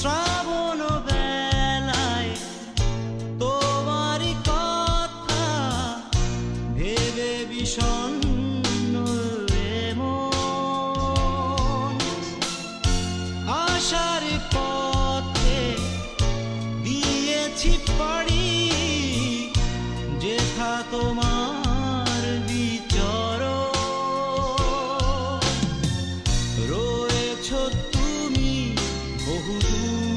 শ্রাবণ বেলায় তোমারই কথা ভেবে বিষণ্ণ মন। আশার পথে দিয়েছি পাড়ি, যেথা তোমার বিচরণ। রয়েছ তুমি বহুদূর